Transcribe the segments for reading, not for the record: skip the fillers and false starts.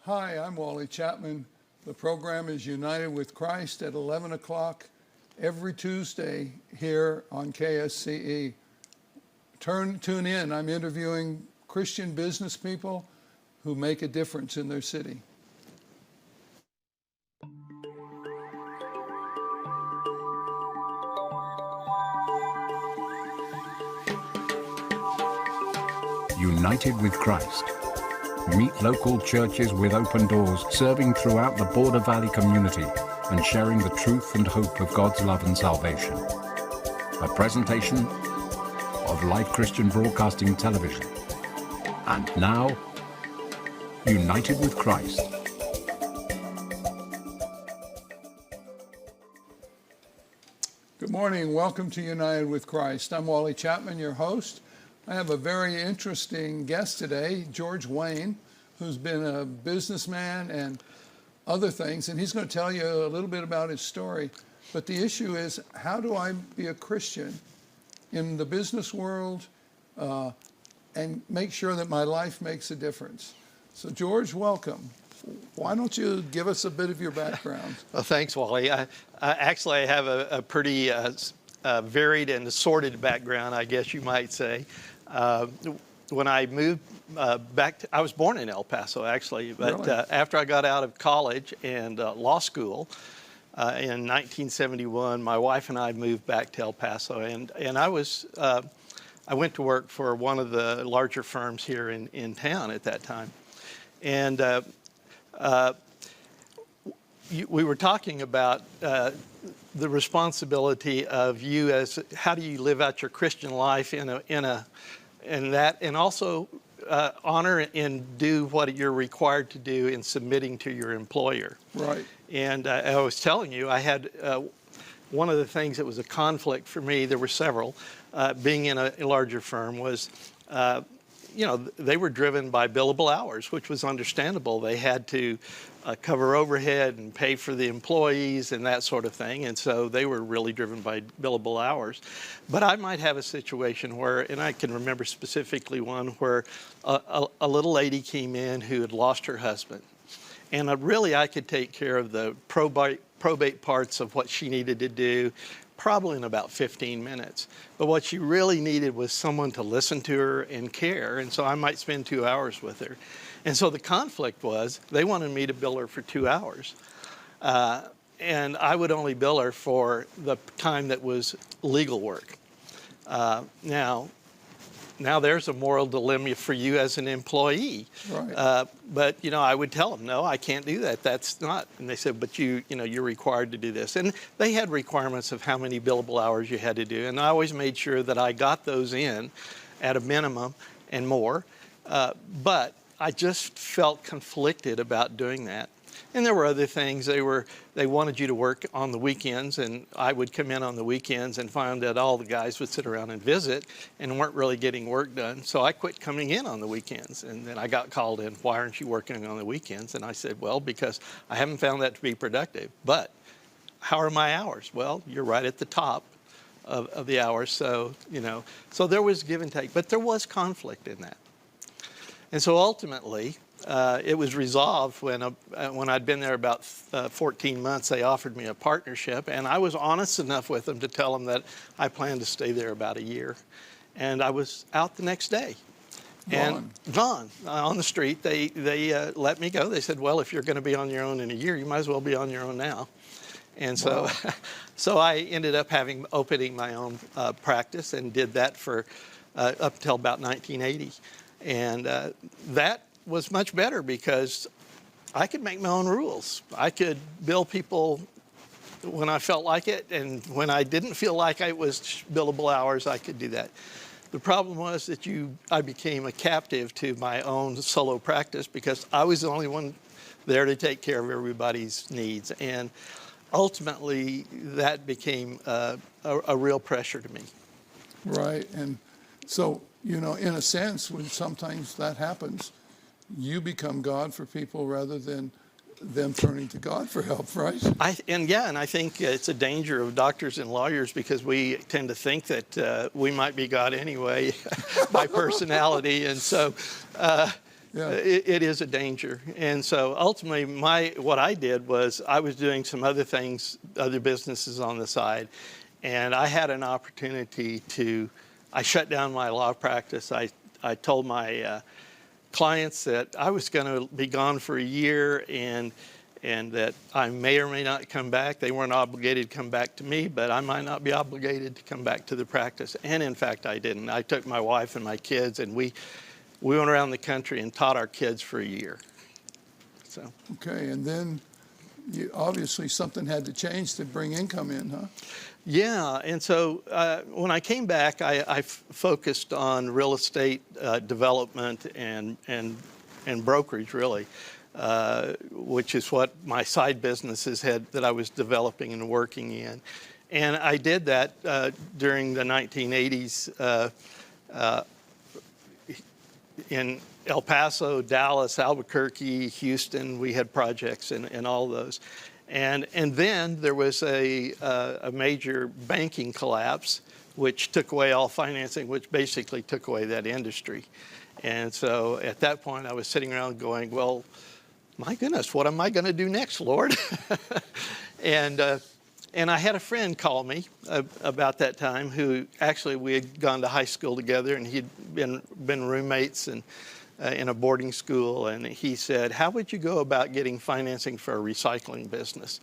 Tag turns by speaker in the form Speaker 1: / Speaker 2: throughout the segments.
Speaker 1: Hi, I'm Wally Chapman. The program is United with Christ at 11 o'clock every Tuesday here on KSCE. Tune in. I'm interviewing Christian business people who make a difference in their city.
Speaker 2: United with Christ. Meet local churches with open doors, serving throughout the Border Valley community and sharing the truth and hope of God's love and salvation. A presentation of Life Christian Broadcasting Television. And now, United with Christ.
Speaker 1: Good morning. Welcome to United with Christ. I'm Wally Chapman, your host. I have a very interesting guest today, George Wayne, who's been a businessman and other things, and he's going to tell you a little bit about his story. But the issue is, how do I be a Christian in the business world and make sure that my life makes a difference? So, George, welcome. Why don't you give us a bit of your background?
Speaker 3: Well, thanks, Wally. I have a pretty varied and assorted background, I guess you might say. When I moved back, I was born in El Paso, actually, but
Speaker 1: Really?
Speaker 3: After I got out of college and law school in 1971, my wife and I moved back to El Paso, and I went to work for one of the larger firms here in town at that time, and we were talking about the responsibility of you as how do you live out your Christian life and also honor and do what you're required to do in submitting to your employer.
Speaker 1: Right.
Speaker 3: And I was telling you, I had one of the things that was a conflict for me. There were several. Being in a larger firm was, they were driven by billable hours, which was understandable. They had to cover overhead and pay for the employees and that sort of thing. And so they were really driven by billable hours. But I might have a situation where, and I can remember specifically one where a little lady came in who had lost her husband. And really I could take care of the probate parts of what she needed to do probably in about 15 minutes. But what she really needed was someone to listen to her and care, and so I might spend 2 hours with her. And so the conflict was, they wanted me to bill her for 2 hours. And I would only bill her for the time that was legal work. Now there's a moral dilemma for you as an employee.
Speaker 1: Right.
Speaker 3: But I would tell them, no, I can't do that. That's not. And they said, but you're required to do this. And they had requirements of how many billable hours you had to do. And I always made sure that I got those in at a minimum and more. But I just felt conflicted about doing that. And there were other things. They wanted you to work on the weekends, and I would come in on the weekends and find that all the guys would sit around and visit and weren't really getting work done. So I quit coming in on the weekends. And then I got called in, why aren't you working on the weekends? And I said, well, because I haven't found that to be productive. But how are my hours? Well, you're right at the top of the hours. So, so there was give and take, but there was conflict in that. And so ultimately, it was resolved when I'd been there about 14 months. They offered me a partnership, and I was honest enough with them to tell them that I planned to stay there about a year. And I was out the next day. Gone on the street. They let me go. They said, well, if you're going to be on your own in a year, you might as well be on your own now. And so, wow. So I ended up opening my own practice and did that for up until about 1980. And that was much better because I could make my own rules. I could bill people when I felt like it, and when I didn't feel like it was billable hours, I could do that. The problem was that I became a captive to my own solo practice because I was the only one there to take care of everybody's needs. And ultimately, that became a real pressure to me.
Speaker 1: Right. And so, in a sense, when sometimes that happens, you become God for people rather than them turning to God for help, right?
Speaker 3: I think it's a danger of doctors and lawyers because we tend to think that we might be God anyway by personality. And so
Speaker 1: Yeah.
Speaker 3: It is a danger. And so ultimately what I did was I was doing some other things, other businesses on the side, and I had an opportunity I shut down my law practice. I told my clients that I was going to be gone for a year and that I may or may not come back. They weren't obligated to come back to me, but I might not be obligated to come back to the practice. And in fact, I didn't. I took my wife and my kids, and we went around the country and taught our kids for a year. So.
Speaker 1: Okay, and then obviously something had to change to bring income in, huh?
Speaker 3: Yeah, and so when I came back, I focused on real estate development and brokerage, really, which is what my side businesses that I was developing and working in. And I did that during the 1980s in El Paso, Dallas, Albuquerque, Houston. We had projects in all those. And then there was a major banking collapse, which took away all financing, which basically took away that industry. And so at that point, I was sitting around going, well, my goodness, what am I going to do next, Lord? And I had a friend call me about that time who actually we had gone to high school together, and he'd been roommates and in a boarding school, and he said, how would you go about getting financing for a recycling business?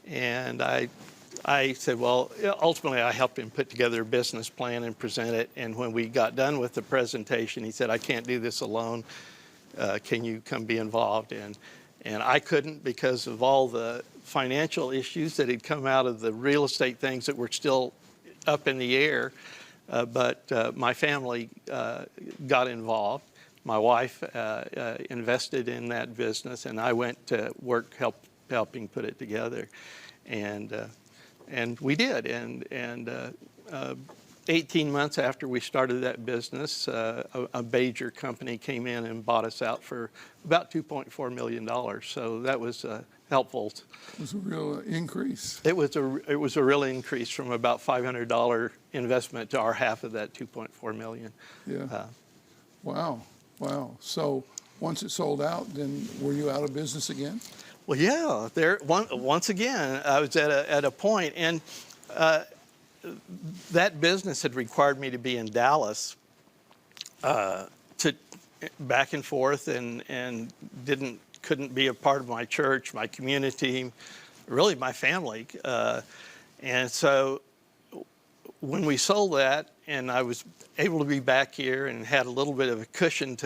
Speaker 3: And I said, well, ultimately I helped him put together a business plan and present it, and when we got done with the presentation, he said, I can't do this alone. Can you come be involved? And I couldn't because of all the financial issues that had come out of the real estate things that were still up in the air, but my family got involved. My wife invested in that business, and I went to work helping put it together, and we did. And 18 months after we started that business, a major company came in and bought us out for about $2.4 million. So that was helpful.
Speaker 1: It was a real increase.
Speaker 3: It was a real increase from about $500 investment to our half of that $2.4 million.
Speaker 1: Yeah. Wow. So once it sold out, then were you out of business again?
Speaker 3: Well, yeah. Once again, I was at a point, and that business had required me to be in Dallas to back and forth, and couldn't be a part of my church, my community, really my family. And so when we sold that, and I was able to be back here and had a little bit of a cushion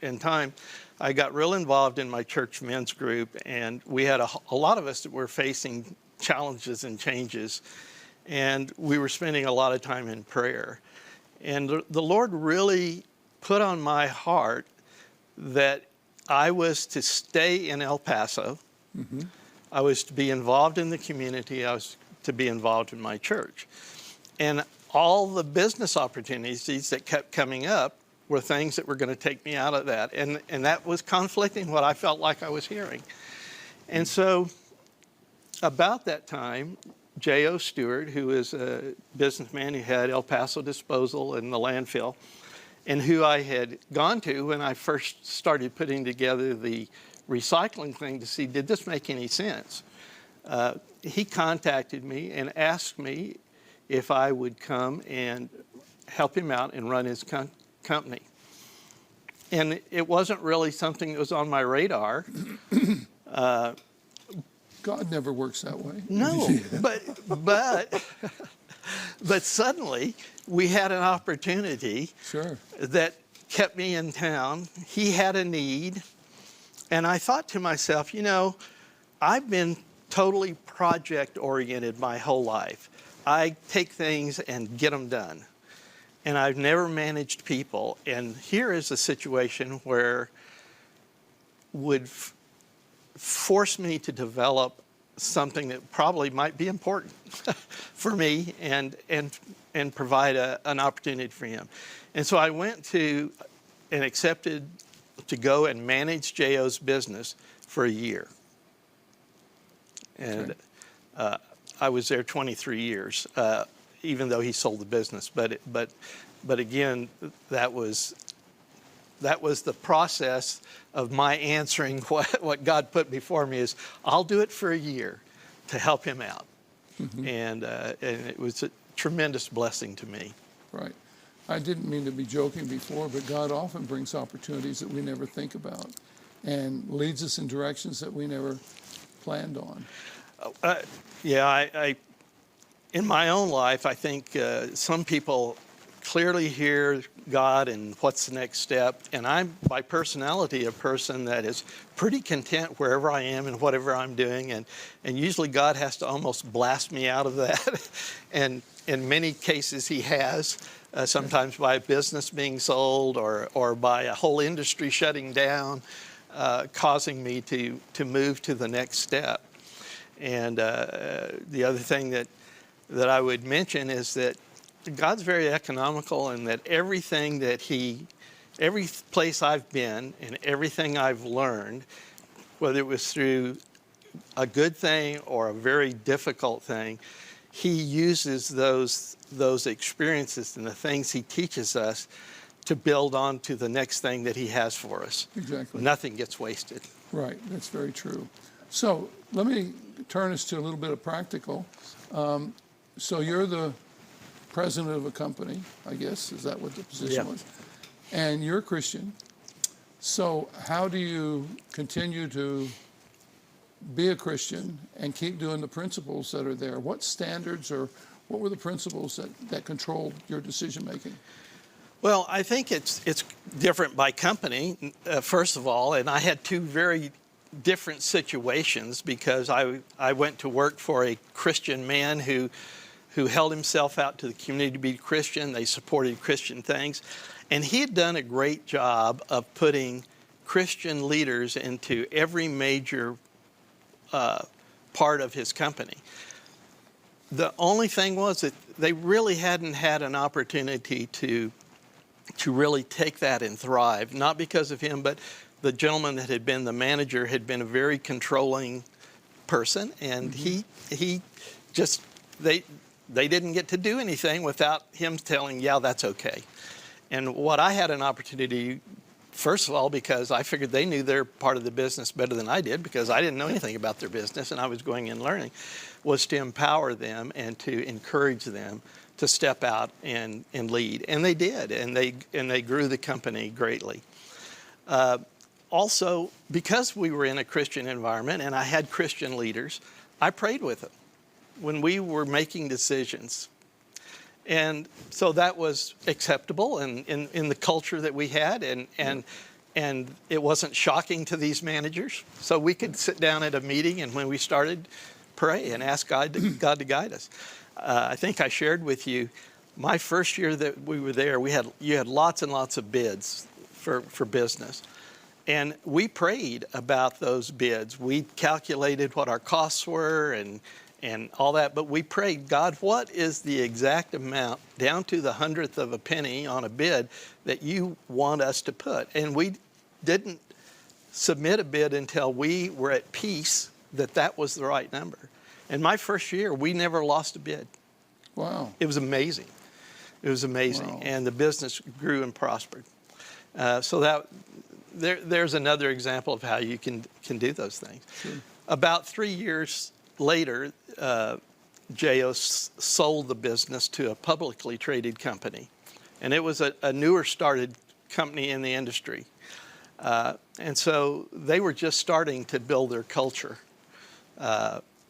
Speaker 3: in time, I got real involved in my church men's group, and we had a lot of us that were facing challenges and changes, and we were spending a lot of time in prayer. And the Lord really put on my heart that I was to stay in El Paso. Mm-hmm. I was to be involved in the community. I was to be involved in my church. And all the business opportunities that kept coming up were things that were going to take me out of that. And that was conflicting what I felt like I was hearing. And so about that time, J.O. Stewart, who is a businessman who had El Paso Disposal and the landfill, and who I had gone to when I first started putting together the recycling thing to see, did this make any sense? He contacted me and asked me if I would come and help him out and run his company. And it wasn't really something that was on my radar.
Speaker 1: God never works that way.
Speaker 3: No, but suddenly we had an opportunity.
Speaker 1: Sure.
Speaker 3: That kept me in town. He had a need, and I thought to myself, I've been totally project-oriented my whole life. I take things and get them done, and I've never managed people. And here is a situation where would force me to develop something that probably might be important for me and provide an opportunity for him. And so I went to and accepted to go and manage J.O.'s business for a year. And I was there 23 years, even though he sold the business. But again, that was that was the process of my answering what God put before me is, I'll do it for a year to help him out. And it was a tremendous blessing to me.
Speaker 1: Right. I didn't mean to be joking before, but God often brings opportunities that we never think about and leads us in directions that we never planned on.
Speaker 3: I in my own life, I think some people clearly hear God and what's the next step. And I'm, by personality, a person that is pretty content wherever I am and whatever I'm doing. And usually God has to almost blast me out of that. And in many cases, he has, sometimes by a business being sold or by a whole industry shutting down, causing me to move to the next step. And the other thing that I would mention is that God's very economical, and that every place I've been and everything I've learned, whether it was through a good thing or a very difficult thing, he uses those experiences and the things he teaches us to build on to the next thing that he has for us.
Speaker 1: Exactly.
Speaker 3: Nothing gets wasted.
Speaker 1: Right, that's very true. So let me turn us to a little bit of practical. So you're the president of a company, I guess, is that what the position was? And you're a Christian. So how do you continue to be a Christian and keep doing the principles that are there? What standards or what were the principles that controlled your decision making?
Speaker 3: Well, I think it's different by company, first of all, and I had two very different situations because I went to work for a Christian man who held himself out to the community to be Christian. They supported Christian things. And he had done a great job of putting Christian leaders into every major part of his company. The only thing was that they really hadn't had an opportunity to really take that and thrive, not because of him, but the gentleman that had been the manager had been a very controlling person, and he just, they didn't get to do anything without him telling, yeah, that's okay. And what I had an opportunity, first of all, because I figured they knew their part of the business better than I did, because I didn't know anything about their business and I was going in learning, was to empower them and to encourage them to step out and lead. And they did, and they grew the company greatly. Also, because we were in a Christian environment and I had Christian leaders, I prayed with them when we were making decisions. And so that was acceptable in the culture that we had, and it wasn't shocking to these managers. So we could sit down at a meeting, and when we started, pray and ask God to guide us. I think I shared with you, my first year that we were there, you had lots and lots of bids for business. And we prayed about those bids. We calculated what our costs were and all that, but we prayed, God, what is the exact amount, down to the hundredth of a penny on a bid, that you want us to put? And we didn't submit a bid until we were at peace that was the right number. And my first year, we never lost a bid.
Speaker 1: Wow.
Speaker 3: It was amazing. It was amazing.
Speaker 1: Wow.
Speaker 3: And the business grew and prospered. So that there's another example of how you can do those things.
Speaker 1: Sure.
Speaker 3: About 3 years later, J.O. sold the business to a publicly traded company. And it was a newer started company in the industry. And so they were just starting to build their culture.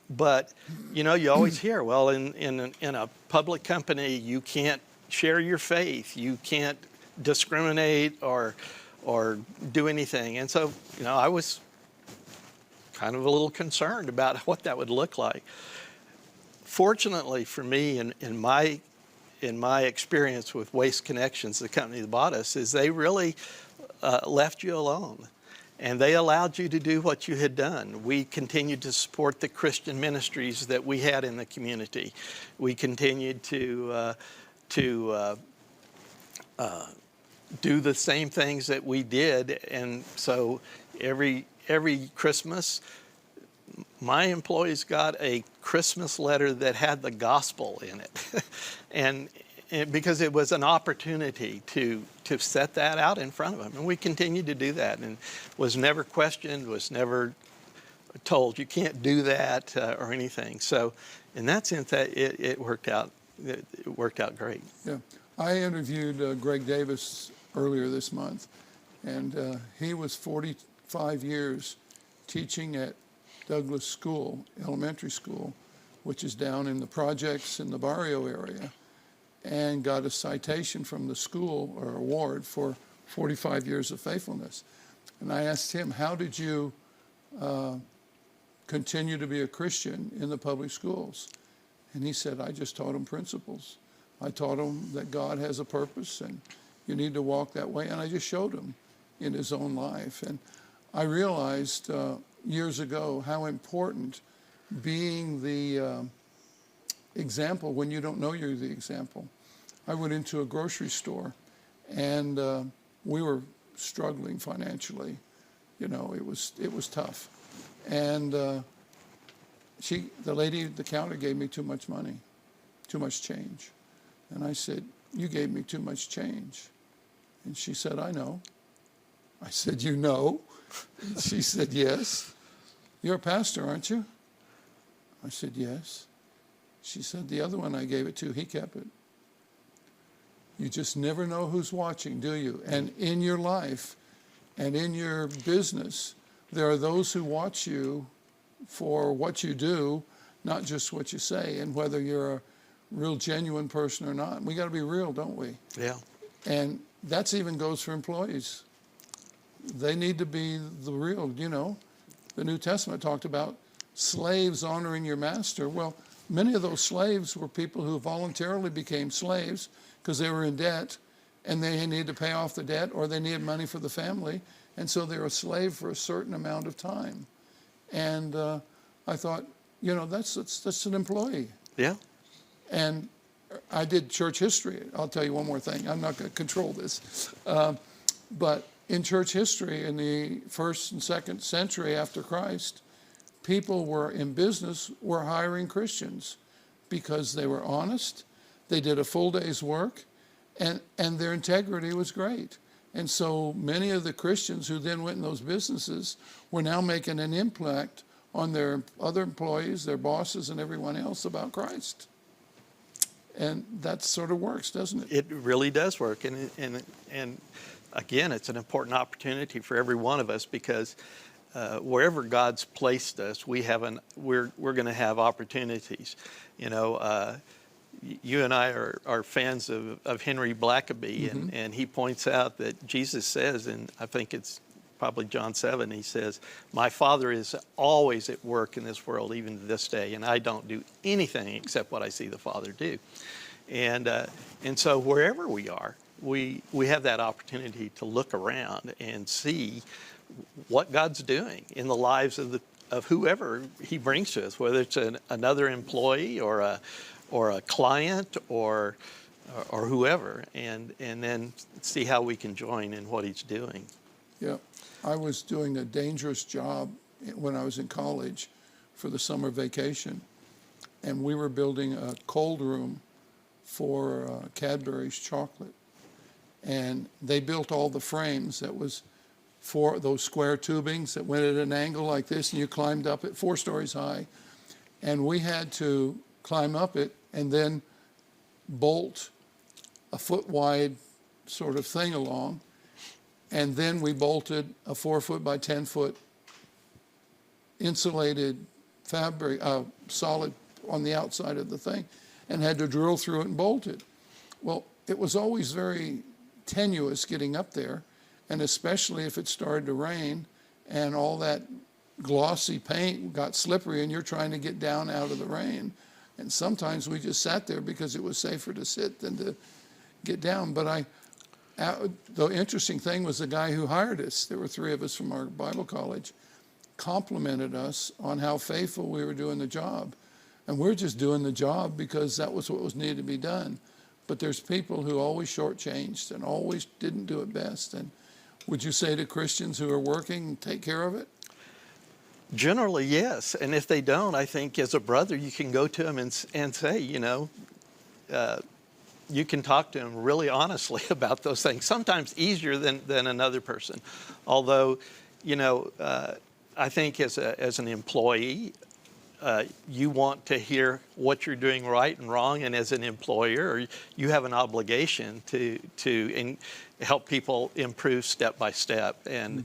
Speaker 3: But, you always hear, well, in a public company, you can't share your faith. You can't discriminate or do anything. And so, I was kind of a little concerned about what that would look like. Fortunately for me, in my experience with Waste Connections, the company that bought us, is they really left you alone. And they allowed you to do what you had done. We continued to support the Christian ministries that we had in the community. We continued to do the same things that we did. And so every Christmas, my employees got a Christmas letter that had the gospel in it. because it was an opportunity to set that out in front of them. And we continued to do that, and was never questioned, was never told you can't do that or anything. So in that sense, it worked out. It worked out great.
Speaker 1: Yeah. I interviewed Greg Davis earlier this month, and he was 45 years teaching at Douglas School, elementary school, which is down in the projects in the Barrio area, and got a citation from the school, or award, for 45 years of faithfulness. And I asked him, how did you continue to be a Christian in the public schools? And he said, I just taught them principles. I taught them that God has a purpose and you need to walk that way. And I just showed him in his own life. And I realized years ago how important being the example when you don't know you're the example. I went into a grocery store, and we were struggling financially. You know, it was tough. And the lady at the counter gave me too much money, too much change. And I said, you gave me too much change. And she said, I know. I said, you know? And she said, yes. You're a pastor, aren't you? I said, yes. She said, the other one I gave it to, he kept it. You just never know who's watching, do you? And in your life and in your business, there are those who watch you for what you do, not just what you say, and whether you're a real genuine person or not. We got to be real, don't we?
Speaker 3: Yeah.
Speaker 1: And that even goes for employees. They need to be the real, you know. The New Testament talked about slaves honoring your master. Well, many of those slaves were people who voluntarily became slaves because they were in debt and they needed to pay off the debt, or they needed money for the family. And so they were a slave for a certain amount of time. And I thought, you know, that's an employee.
Speaker 3: Yeah.
Speaker 1: And I did church history. I'll tell you one more thing. I'm not going to control this. But in church history, in the 1st and 2nd century after Christ, people were in business, were hiring Christians because they were honest, they did a full day's work, and their integrity was great. And so many of the Christians who then went in those businesses were now making an impact on their other employees, their bosses, and everyone else about Christ. And that sort of works, doesn't it?
Speaker 3: It really does work. And again, it's an important opportunity for every one of us, because wherever God's placed us, we're going to have opportunities. You know, you and I are fans of Henry Blackaby,
Speaker 1: Mm-hmm.
Speaker 3: and he points out that Jesus says, and I think it's probably John 7, he says, my Father is always at work in this world, even to this day, and I don't do anything except what I see the Father do. And so wherever we are, we have that opportunity to look around and see what God's doing in the lives of whoever he brings to us, whether it's another employee or a client or whoever, and then see how we can join in what he's doing.
Speaker 1: Yeah. I was doing a dangerous job when I was in college for the summer vacation, and we were building a cold room for Cadbury's chocolate. And they built all the frames. That was for those square tubings that went at an angle like this, and you climbed up it 4 stories high. And we had to climb up it and then bolt a foot wide sort of thing along. And then we bolted a 4 foot by 10 foot insulated fabric, solid on the outside of the thing, and had to drill through it and bolt it. Well, it was always very tenuous getting up there, and especially if it started to rain and all that glossy paint got slippery and you're trying to get down out of the rain. And sometimes we just sat there because it was safer to sit than to get down. But the interesting thing was the guy who hired us, there were 3 of us from our Bible college, complimented us on how faithful we were doing the job. And we're just doing the job because that was what was needed to be done. But there's people who always shortchanged and always didn't do it best. And would you say to Christians who are working, take care of it?
Speaker 3: Generally, yes. And if they don't, I think as a brother, you can go to them and say, you know, you can talk to them really honestly about those things, sometimes easier than another person. Although, I think as an employee, you want to hear what you're doing right and wrong, and as an employer, you have an obligation to help people improve step by step. And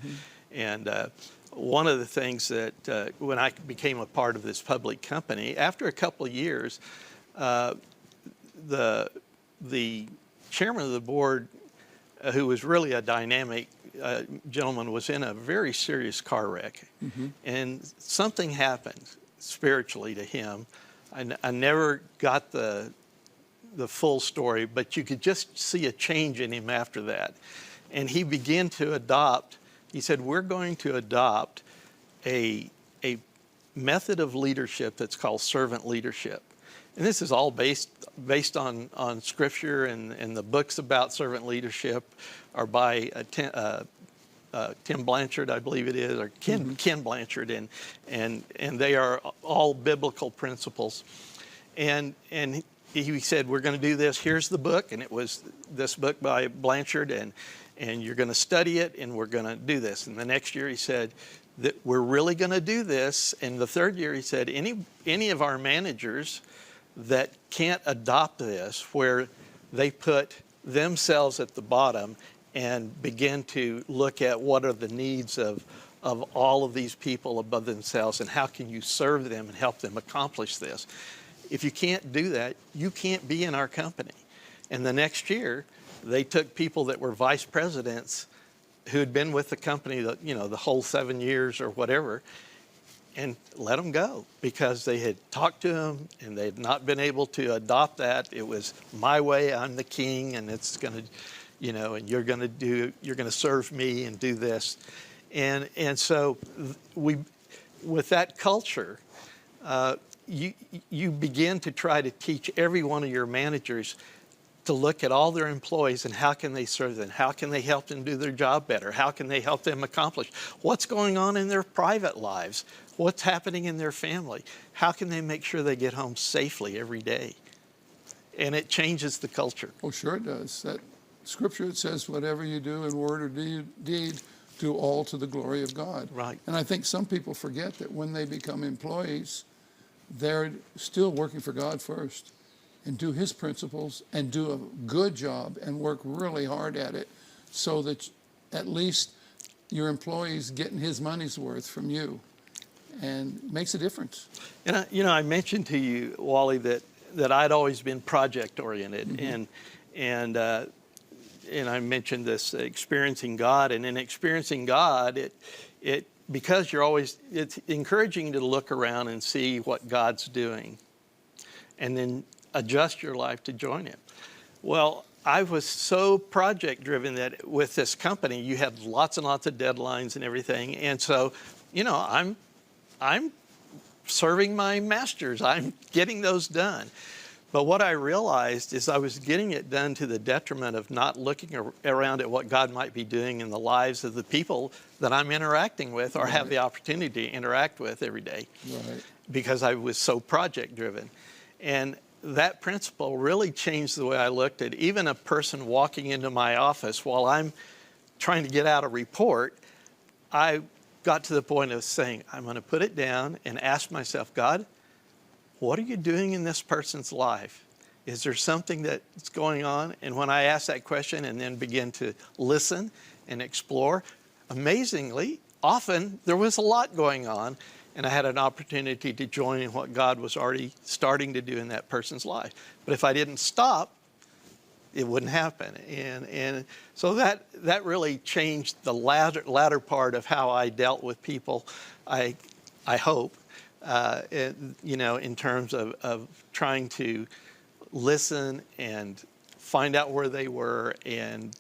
Speaker 3: one of the things that when I became a part of this public company, after a couple of years, the chairman of the board, who was really a dynamic gentleman, was in a very serious car wreck, and something happened spiritually to him. I never got the full story, but you could just see a change in him after that. And he began to adopt, he said, we're going to adopt a method of leadership that's called servant leadership. And this is all based on Scripture, and the books about servant leadership are by Tim Blanchard, I believe it is, or Ken Blanchard, and they are all biblical principles. And he said, we're going to do this. Here's the book, and it was this book by Blanchard, and you're going to study it, and we're going to do this. And the next year he said that we're really going to do this. And the third year he said, any of our managers that can't adopt this, where they put themselves at the bottom and begin to look at what are the needs of all of these people above themselves, and how can you serve them and help them accomplish this. If you can't do that, you can't be in our company. And the next year, they took people that were vice presidents who had been with the company the whole 7 years or whatever, and let them go because they had talked to them and they had not been able to adopt that. It was my way, I'm the king, and it's going to, and you're going to serve me and do this. And so with that culture, you begin to try to teach every one of your managers to look at all their employees and how can they serve them? How can they help them do their job better? How can they help them accomplish what's going on in their private lives? What's happening in their family? How can they make sure they get home safely every day? And it changes the culture.
Speaker 1: Oh, sure it does. That Scripture, it says, whatever you do in word or deed, do all to the glory of God.
Speaker 3: Right.
Speaker 1: And I think some people forget that when they become employees, they're still working for God first, and do His principles and do a good job and work really hard at it, so that at least your employee's getting his money's worth from you, and makes a difference.
Speaker 3: And I mentioned to you, Wally, that I'd always been project oriented, and I mentioned this experiencing God, and in experiencing God, it because it's encouraging to look around and see what God's doing, and then adjust your life to join Him. Well, I was so project driven that with this company, you had lots and lots of deadlines and everything. And so, I'm serving my masters. I'm getting those done. But what I realized is I was getting it done to the detriment of not looking around at what God might be doing in the lives of the people that I'm interacting with or have the opportunity to interact with every day.
Speaker 1: Right.
Speaker 3: Because I was so project driven. And that principle really changed the way I looked at even a person walking into my office while I'm trying to get out a report. I got to the point of saying, I'm going to put it down and ask myself, God, what are you doing in this person's life? Is there something that's going on? And when I ask that question and then begin to listen and explore, amazingly, often there was a lot going on, and I had an opportunity to join in what God was already starting to do in that person's life. But if I didn't stop, it wouldn't happen. And so that really changed the latter part of how I dealt with people, I hope, in terms of trying to listen and find out where they were and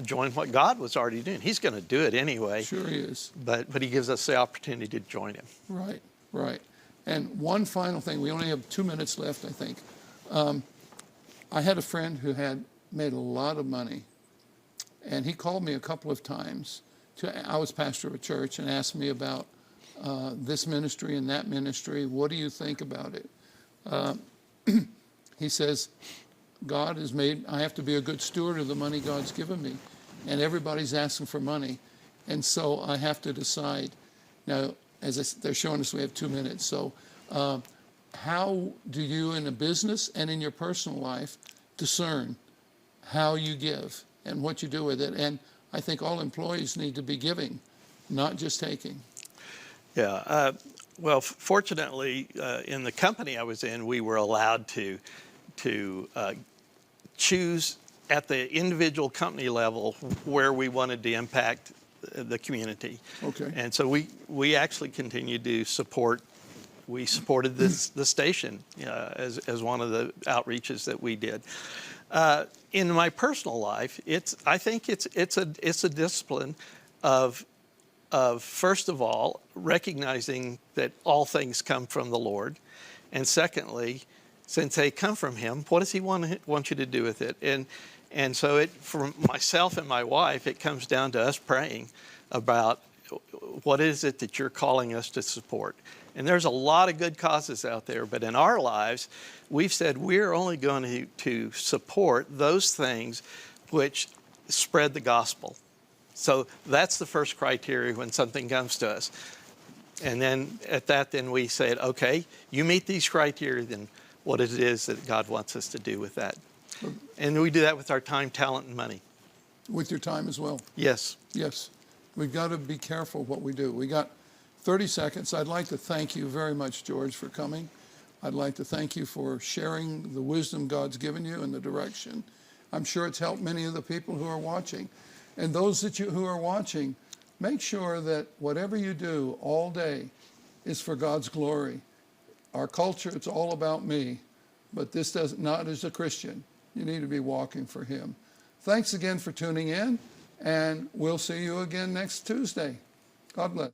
Speaker 3: join what God was already doing. He's going to do it anyway.
Speaker 1: Sure He is.
Speaker 3: But He gives us the opportunity to join Him.
Speaker 1: Right. And one final thing. We only have 2 minutes left, I think. I had a friend who had made a lot of money, and he called me a couple of times. I was pastor of a church, and asked me about this ministry and that ministry. What do you think about it? He says, God has made, I have to be a good steward of the money God's given me. And everybody's asking for money. And so I have to decide. Now, they're showing us we have 2 minutes. So how do you in a business and in your personal life discern how you give and what you do with it? And I think all employees need to be giving, not just taking.
Speaker 3: Yeah. Well, fortunately, in the company I was in, we were allowed to choose at the individual company level where we wanted to impact the community.
Speaker 1: Okay.
Speaker 3: And so we actually continued to support. We supported the station as one of the outreaches that we did. In my personal life, I think it's a discipline of first of all recognizing that all things come from the Lord, and secondly, since they come from Him, what does He want you to do with it? And so for myself and my wife, it comes down to us praying about what is it that you're calling us to support. And there's a lot of good causes out there, but in our lives, we've said we're only going to support those things which spread the gospel. So that's the first criteria when something comes to us. And then at that, then we said, okay, you meet these criteria, then what it is that God wants us to do with that. And we do that with our time, talent, and money.
Speaker 1: With your time as well?
Speaker 3: Yes.
Speaker 1: Yes. We've got to be careful what we do. We got 30 seconds. I'd like to thank you very much, George, for coming. I'd like to thank you for sharing the wisdom God's given you and the direction. I'm sure it's helped many of the people who are watching. And those who are watching, make sure that whatever you do all day is for God's glory. Our culture, it's all about me, but this does not as a Christian. You need to be walking for Him. Thanks again for tuning in, and we'll see you again next Tuesday. God bless.